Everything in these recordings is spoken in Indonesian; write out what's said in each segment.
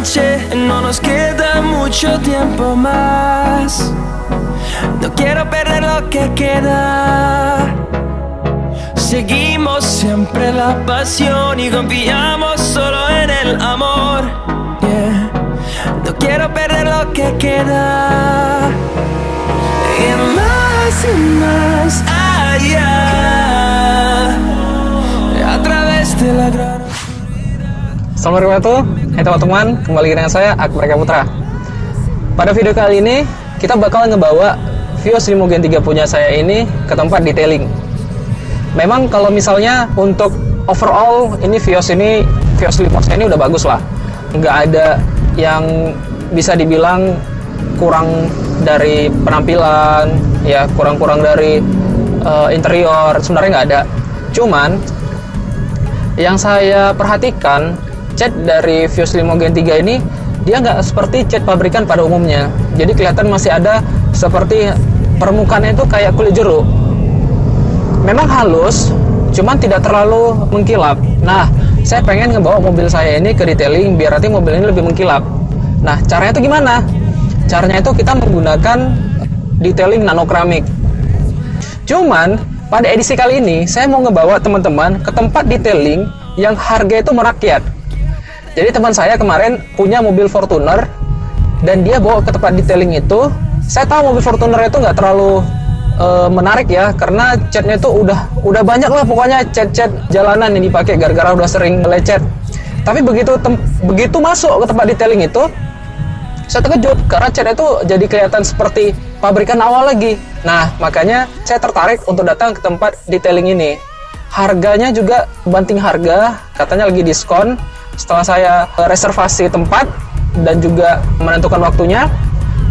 noche, no nos queda mucho tiempo más. No quiero perder lo que queda. Seguimos siempre la pasión y confiamos solo en el amor. Yeah. No quiero perder lo que queda. Y más allá, a través de la gran. Assalamualaikum warahmatullahi. Hai teman-teman, kembali dengan saya Akbar Eka Putra. Pada video kali ini kita bakal ngebawa Vios Limo Gen 3 punya saya ini ke tempat detailing. Memang kalau misalnya untuk overall ini Vios Limo saya ini udah bagus lah. Nggak ada yang bisa dibilang kurang dari penampilan, ya kurang dari interior, sebenarnya nggak ada. Cuman yang saya perhatikan, cat dari Vios Limo Gen 3 ini dia nggak seperti cat pabrikan pada umumnya. Jadi kelihatan masih ada seperti permukaannya itu kayak kulit jeruk. Memang halus, cuman tidak terlalu mengkilap. Nah, saya pengen ngebawa mobil saya ini ke detailing biar nanti mobil ini lebih mengkilap. Nah, caranya itu gimana? Caranya itu kita menggunakan detailing nano keramik. Cuman pada edisi kali ini saya mau ngebawa teman-teman ke tempat detailing yang harga itu merakyat. Jadi teman saya kemarin punya mobil Fortuner dan dia bawa ke tempat detailing itu. Saya tahu mobil Fortuner itu nggak terlalu menarik ya, karena catnya itu udah banyak lah pokoknya cat jalanan yang dipakai gara-gara udah sering lecet. Tapi begitu masuk ke tempat detailing itu, saya terkejut karena catnya itu jadi kelihatan seperti pabrikan awal lagi. Nah, makanya saya tertarik untuk datang ke tempat detailing ini. Harganya juga banting harga, katanya lagi diskon. Setelah saya reservasi tempat dan juga menentukan waktunya,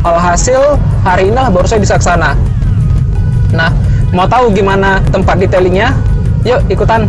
alhasil hari ini lah baru saya bisa ke sana. Nah, mau tahu gimana tempat detailingnya? Yuk ikutan.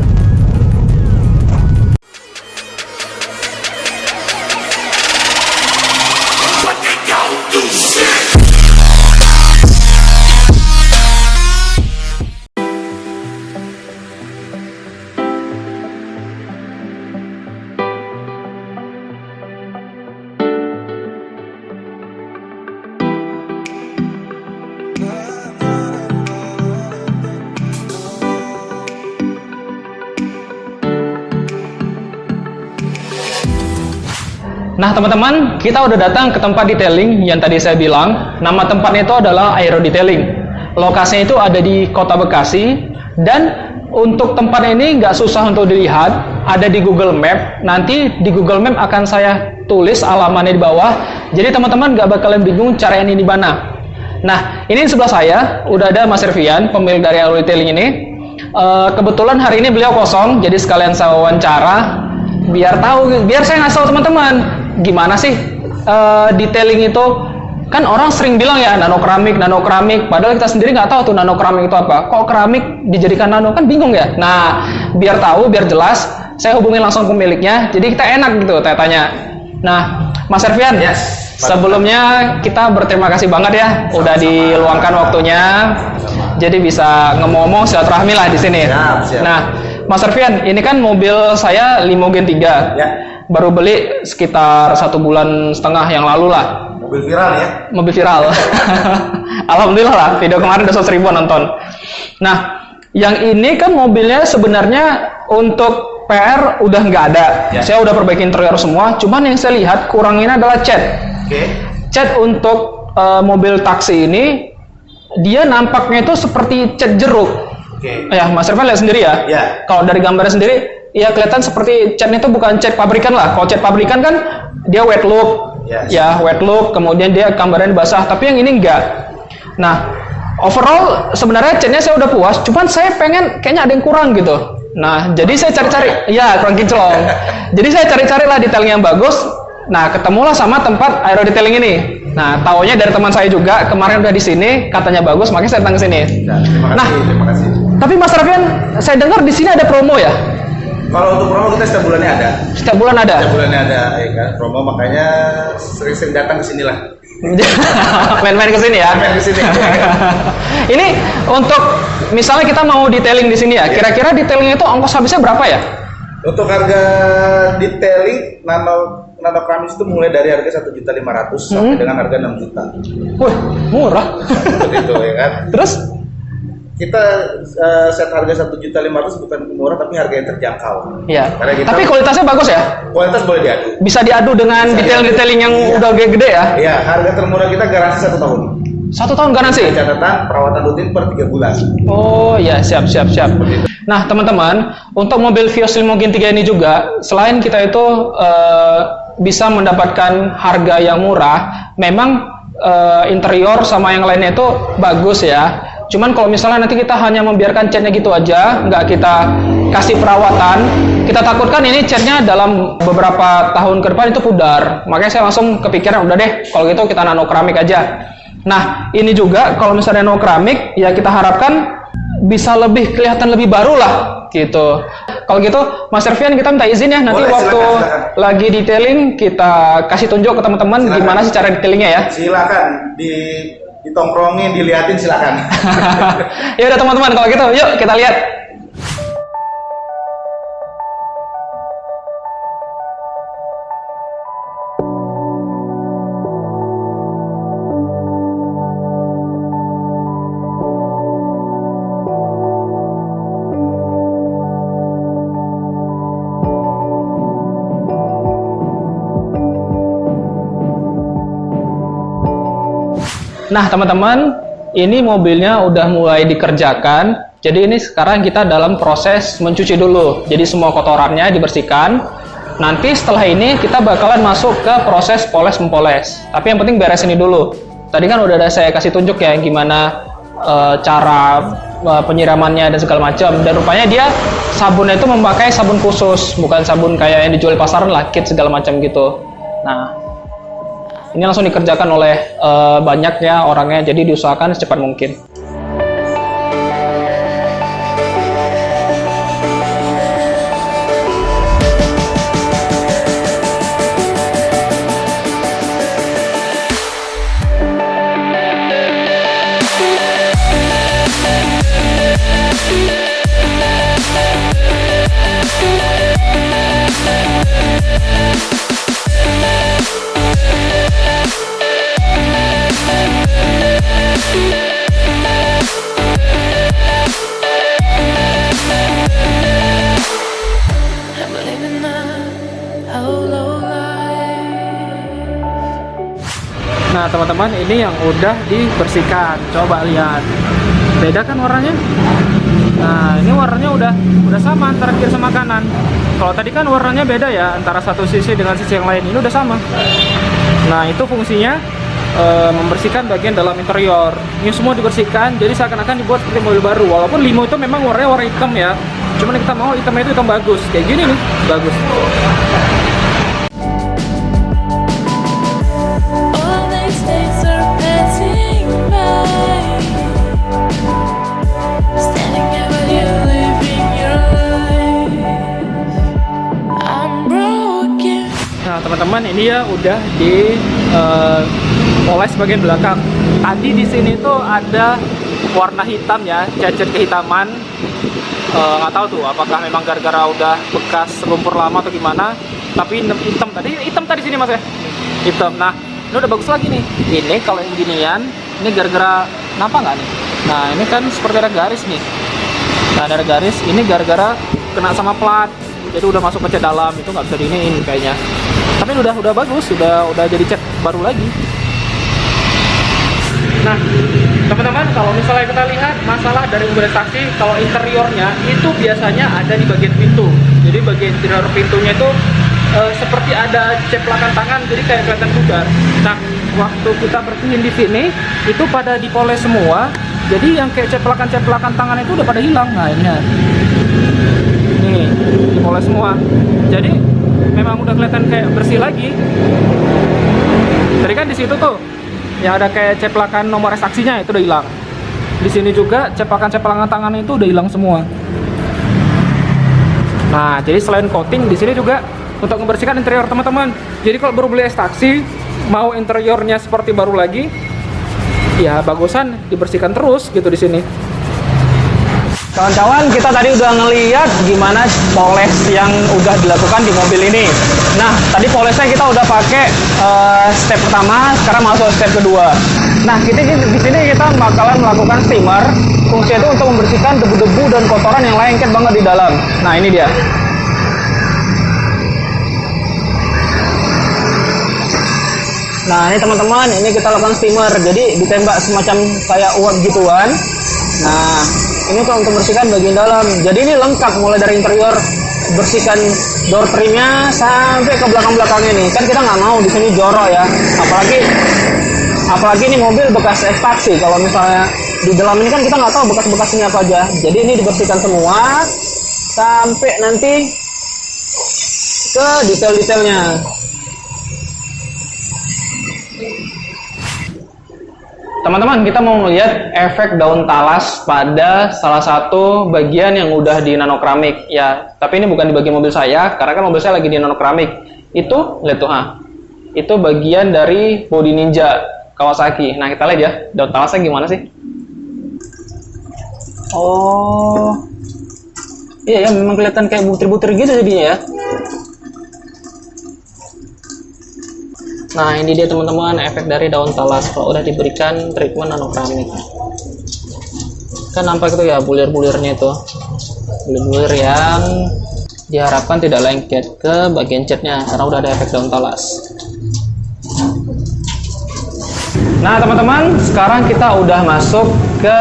Nah teman-teman, kita udah datang ke tempat detailing yang tadi saya bilang. Nama tempatnya itu adalah Aero Detailing. Lokasinya itu ada di Kota Bekasi. Dan untuk tempat ini nggak susah untuk dilihat, ada di Google Map. Nanti di Google Map akan saya tulis alamatnya di bawah. Jadi teman-teman nggak bakalan bingung cara ini di mana. Nah, ini di sebelah saya udah ada Mas Ervian, pemilik dari Aero Detailing ini. Kebetulan hari ini beliau kosong, jadi sekalian saya wawancara biar saya ngasih tahu teman-teman gimana sih detailing itu. Kan orang sering bilang ya nano keramik, padahal kita sendiri nggak tahu tuh nano keramik itu apa. Kok keramik dijadikan nano, kan bingung ya. Nah, biar tahu, biar jelas, saya hubungi langsung pemiliknya, jadi kita enak gitu tanya. Nah, Mas Ervian, yes, sebelumnya kita berterima kasih banget ya udah diluangkan waktunya, jadi bisa ngomong silaturahmi lah di sini. Siap. Nah, Mas Ervian, ini kan mobil saya Limo Gen 3 ya. Baru beli sekitar 1,5 bulan yang lalu lah. Mobil viral ya? Mobil viral. Alhamdulillah lah, video kemarin udah 100 ribuan nonton. Nah, yang ini kan mobilnya sebenarnya untuk PR udah nggak ada. Ya. Saya udah perbaiki interior semua, cuman yang saya lihat kurangnya adalah cat. Cat untuk mobil taksi ini, dia nampaknya itu seperti cat jeruk. Ya, Mas Irfan lihat sendiri ya. Kalau dari gambarnya sendiri, ya kelihatan seperti catnya itu bukan cat pabrikan lah. Kalau cat pabrikan kan dia wet look, ya wet look, kemudian dia gambarnya basah. Tapi yang ini enggak. Nah, overall sebenarnya catnya saya udah puas. Cuman saya pengen kayaknya ada yang kurang gitu. Nah, jadi saya cari-cari, ya kurang kinclong. Jadi saya cari-cari lah detail yang bagus. Nah, ketemulah sama tempat Aero Detailing ini. Nah, taunya dari teman saya juga kemarin udah di sini, katanya bagus, makanya saya datang ke sini. Terima kasih. Tapi Mas Rafian, saya dengar di sini ada promo ya? Kalau untuk promo kita setiap bulannya ada. Setiap bulan ada? Setiap bulannya ada, ya kan? Promo, makanya sering-sering datang ke sini lah. Main-main ke sini ya? Main ke sini. Ini untuk misalnya kita mau detailing di sini ya, kira-kira detailing itu ongkos habisnya berapa ya? Untuk harga detailing nano knalpot keramik itu mulai dari harga 1.500.000 sampai dengan harga 6 juta. Wih, murah. Seperti itu ya kan. Terus Kita set harga 1.500.000 bukan murah tapi harga yang terjangkau. iya. Karena kita, Tapi kualitasnya bagus ya? kualitas boleh diadu. Bisa diadu dengan detail-detailing yang udah gede-gede ya? Iya, harga termurah kita garansi 1 tahun. 1 tahun garansi? Catatan perawatan rutin per 3 bulan. Oh ya, siap. Nah teman-teman, untuk mobil Vios Limo Gen 3 ini juga, selain kita itu bisa mendapatkan harga yang murah, memang interior sama yang lainnya itu bagus ya. Cuman kalau misalnya nanti kita hanya membiarkan catnya gitu aja, nggak kita kasih perawatan, kita takutkan ini catnya dalam beberapa tahun ke depan itu pudar. Makanya saya langsung kepikiran, udah deh, kalau gitu kita nano keramik aja. Nah, ini juga kalau misalnya nano keramik, ya kita harapkan bisa lebih kelihatan lebih baru lah, gitu. Kalau gitu, Mas Ervian, kita minta izin ya, nanti Boleh, waktu silakan. lagi detailing, kita kasih tunjuk ke teman-teman gimana sih cara detailingnya ya. Silakan ditongkrongin, diliatin silakan. Ya udah teman-teman, kalau gitu yuk kita lihat. Nah teman-teman, ini mobilnya udah mulai dikerjakan. Jadi ini sekarang kita dalam proses mencuci dulu. Jadi semua kotorannya dibersihkan. Nanti setelah ini kita bakalan masuk ke proses poles-mempoles. Tapi yang penting beres ini dulu. Tadi kan udah ada saya kasih tunjuk ya gimana cara penyiramannya dan segala macam. Dan rupanya dia sabunnya itu memakai sabun khusus, bukan sabun kayak yang dijual di pasaran lah, kit segala macam gitu. Nah, ini langsung dikerjakan oleh banyaknya orangnya, jadi diusahakan secepat mungkin. Nah teman-teman, ini yang udah dibersihkan, coba lihat, beda kan warnanya. Nah ini warnanya udah sama antara kiri sama kanan. Kalau tadi kan warnanya beda ya antara satu sisi dengan sisi yang lain, ini udah sama. Nah itu fungsinya membersihkan bagian dalam interior. Ini semua dibersihkan, jadi seakan-akan dibuat seperti mobil baru. Walaupun Limo itu memang warnanya warna hitam ya, cuman kita mau hitamnya itu hitam bagus, kayak gini nih, bagus. Nah teman-teman, ini ya udah di poles bagian belakang. Tadi di sini tuh ada warna hitam ya, cacat kehitaman. Nggak tahu tuh apakah memang gara-gara udah bekas lumpur lama atau gimana. Tapi hitam tadi sini mas ya, hitam. Nah ini udah bagus lagi nih. Ini kalau yang ginian, ini gara-gara nampak nggak nih? Nah ini kan seperti ada garis nih. Nah ada garis, ini gara-gara kena sama plat. Jadi udah masuk ke cat dalam, itu nggak bisa diiniin kayaknya. Tapi udah bagus, udah jadi cat baru lagi. Nah, teman-teman, kalau misalnya kita lihat masalah dari mobil saksi, kalau interiornya itu biasanya ada di bagian pintu. Jadi bagian interior pintunya itu seperti ada ceplakan tangan, jadi kayak kelihatan pudar. Nah, waktu kita bersihin di sini, itu pada dipoles semua. Jadi yang kayak ceplakan tangan itu udah pada hilang. Nah, ini nih dipoles semua. Jadi memang udah kelihatan kayak bersih lagi. Tadi kan di situ tuh yang ada kayak ceplakan nomor saksinya itu udah hilang. Di sini juga ceplakan tangan itu udah hilang semua. Nah, jadi selain coating di sini juga untuk membersihkan interior teman-teman. Jadi kalau baru beli taksi, mau interiornya seperti baru lagi, ya bagusan dibersihkan terus gitu di sini. Kawan-kawan, kita tadi udah ngeliat gimana poles yang udah dilakukan di mobil ini. Nah, tadi polesnya kita udah pakai step pertama, sekarang masuk step kedua. Nah, di sini kita bakalan melakukan steamer. Fungsinya itu untuk membersihkan debu-debu dan kotoran yang lengket banget di dalam. Nah, ini dia. Nah, ini teman-teman, ini kita lakukan steamer. Jadi ditembak semacam kayak uap gituan. Nah, ini untuk membersihkan bagian dalam. Jadi ini lengkap mulai dari interior, bersihkan door trimnya sampai ke belakang-belakangnya nih. Kan kita nggak mau di sini jorok ya. Apalagi ini mobil bekas ekstraksi. Kalau misalnya di dalam ini kan kita nggak tahu bekas-bekasnya apa aja. Jadi ini dibersihkan semua sampai nanti ke detail-detailnya. Teman-teman, kita mau melihat efek daun talas pada salah satu bagian yang udah di nanokramik ya. Tapi ini bukan di bagian mobil saya, karena kan mobil saya lagi di nanokramik. Itu, lihat tuh, itu bagian dari bodi Ninja Kawasaki. Nah, kita lihat ya, daun talasnya gimana sih? Oh, iya ya, memang kelihatan kayak butir-butir gitu jadinya ya. Nah, ini dia teman-teman efek dari daun talas kalau udah diberikan treatment nanokramik. Kan nampak itu ya bulir-bulirnya itu. Bulir-bulir yang diharapkan tidak lengket ke bagian catnya karena udah ada efek daun talas. Nah, teman-teman, sekarang kita udah masuk ke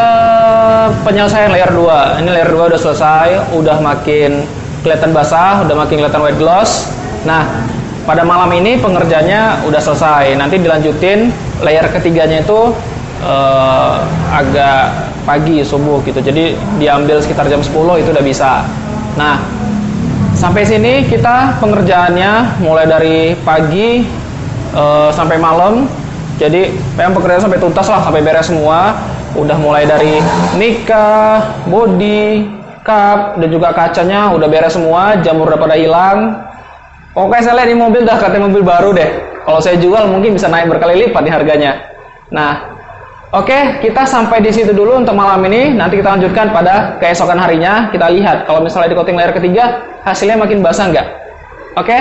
penyelesaian layer 2. Ini layer 2 udah selesai, udah makin kelihatan basah, udah makin kelihatan white gloss. Nah, pada malam ini pengerjanya udah selesai. Nanti dilanjutin layer ketiganya itu agak pagi, subuh gitu. Jadi diambil sekitar jam 10 itu udah bisa. Nah, sampai sini kita pengerjaannya mulai dari pagi sampai malam. Jadi pekerjaan sampai tuntas lah, sampai beres semua. Udah mulai dari mika, bodi, kap, dan juga kacanya udah beres semua. Jamur udah pada hilang. Oke, saya lihat ini mobil udah katanya mobil baru deh. Kalau saya jual mungkin bisa naik berkali lipat nih harganya. Nah, oke, kita sampai di situ dulu untuk malam ini. Nanti kita lanjutkan pada keesokan harinya. Kita lihat kalau misalnya di coating layer ketiga hasilnya makin basah nggak. Oke,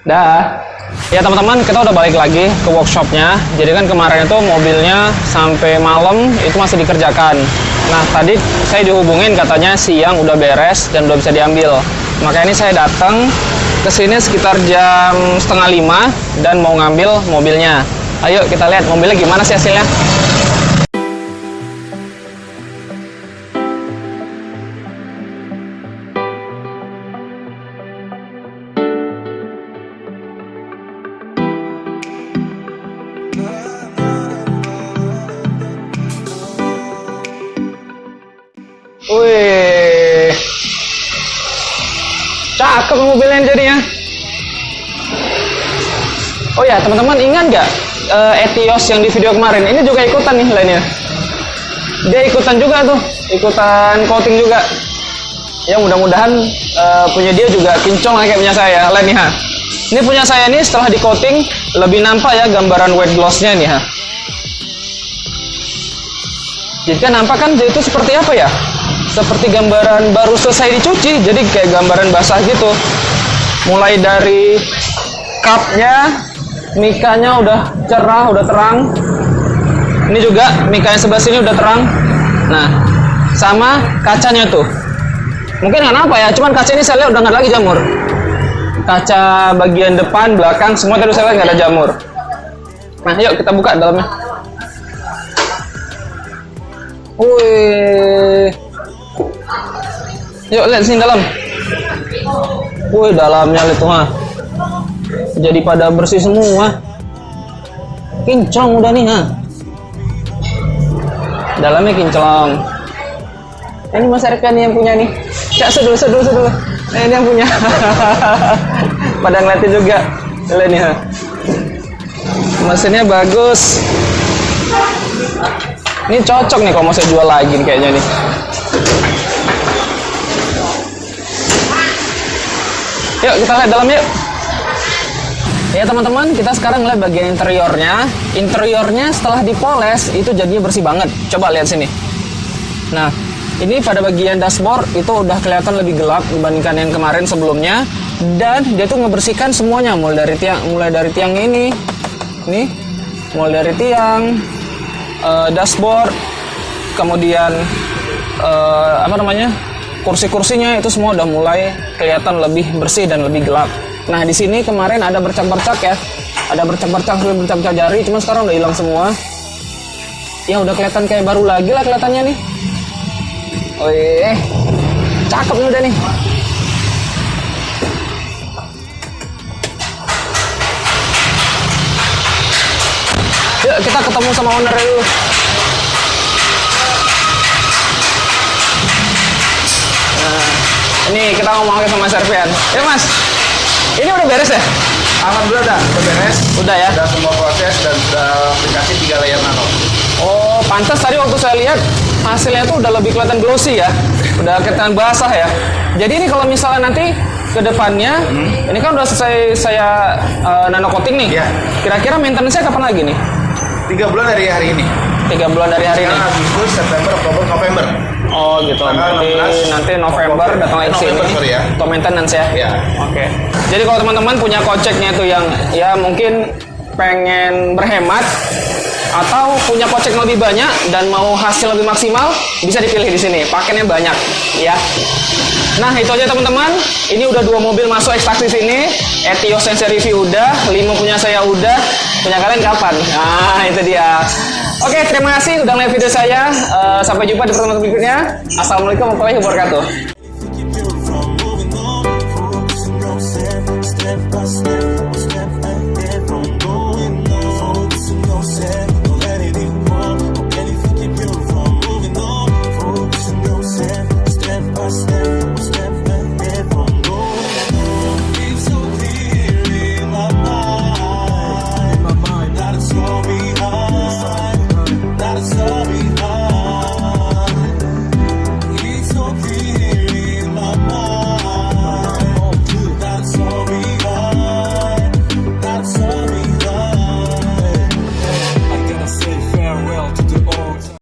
dah. Ya teman-teman, kita udah balik lagi ke workshopnya. Jadi kan kemarin itu mobilnya sampai malam itu masih dikerjakan. Nah, tadi saya dihubungin katanya siang udah beres dan udah bisa diambil. Makanya ini saya datang ke sini sekitar jam 4:30 dan mau ngambil mobilnya. Ayo kita lihat mobilnya gimana sih hasilnya. Wih, cakep mobilnya jadinya. Oh ya teman-teman, ingat nggak Etios yang di video kemarin? Ini juga ikutan nih lainnya. Dia ikutan juga tuh, ikutan coating juga. Ya mudah-mudahan punya dia juga kinclong kayak punya saya. Lain nih Ini punya saya nih setelah di coating lebih nampak ya gambaran white glossnya nih Jadi kan nampak kan itu seperti apa ya? Seperti gambaran baru selesai dicuci, jadi kayak gambaran basah gitu. Mulai dari cupnya, mikanya udah cerah, udah terang. Ini juga mikanya sebelah sini udah terang. Nah, sama kacanya tuh. Mungkin kenapa ya? Cuman kaca ini saya lihat udah nggak lagi jamur. Kaca bagian depan, belakang, semua tadi saya lihat nggak ada jamur. Nah, yuk kita buka dalamnya. Wih. Yuk lihat sini dalam. Wih, dalamnya lihat tuh jadi pada bersih semua. Kinclong udah nih Dalamnya kinclong. Ini Mas Erkan yang punya nih. Cak sedul. Nah, ini yang punya. Pada ngeliatin juga. Lihat nih Mesinnya bagus. Ini cocok nih kalau mau saya jual lagi nih, kayaknya nih. Yuk kita lihat dalam yuk. Ya teman-teman, kita sekarang lihat bagian interiornya. Interiornya setelah dipoles itu jadinya bersih banget. Coba lihat sini. Nah, Ini pada bagian dashboard itu udah kelihatan lebih gelap dibandingkan yang kemarin sebelumnya, dan dia tuh ngebersihkan semuanya mulai dari tiang ini, nih, mulai dari tiang, dashboard, kemudian kursi-kursinya itu semua udah mulai kelihatan lebih bersih dan lebih gelap. Nah di sini kemarin ada bercak-bercak ya, ada bercak-bercak jari, cuman sekarang udah hilang semua. Ya udah kelihatan kayak baru lagi lah kelihatannya nih. Wih, cakep nih udah nih. Yuk kita ketemu sama owner dulu. Nah, ini kita ngomong sama Servian. Ya Mas, ini udah beres ya? Alhamdulillah udah beres. Udah ya? Udah semua proses dan sudah dikasih 3 layer nano. Oh, pantas tadi waktu saya lihat hasilnya tuh udah lebih kelihatan glossy ya. Udah kelihatan basah ya. Jadi ini kalau misalnya nanti ke depannya, ini kan udah selesai saya nano coating nih. Iya. Kira-kira maintenance-nya kapan lagi nih? 3 bulan dari hari ini. 3 bulan dari hari ini. Sekarang Agustus, September, Oktober, November. Oh gitu. Tanggal 16 Nanti November datang lagi ke November, sini. sorry ya. Untuk maintenance ya. Iya. Oke. Jadi kalau teman-teman punya koceknya itu yang ya mungkin pengen berhemat atau punya kocek lebih banyak dan mau hasil lebih maksimal, bisa dipilih di sini. Paketnya banyak ya. Nah itu aja teman-teman. Ini udah 2 mobil masuk ekstraksi sini. Etios Sensei review udah, Limo punya saya udah. Punya kalian kapan? Nah itu dia. Oke, terima kasih udah lihat video saya. Sampai jumpa di pertemuan berikutnya. Assalamualaikum warahmatullahi wabarakatuh.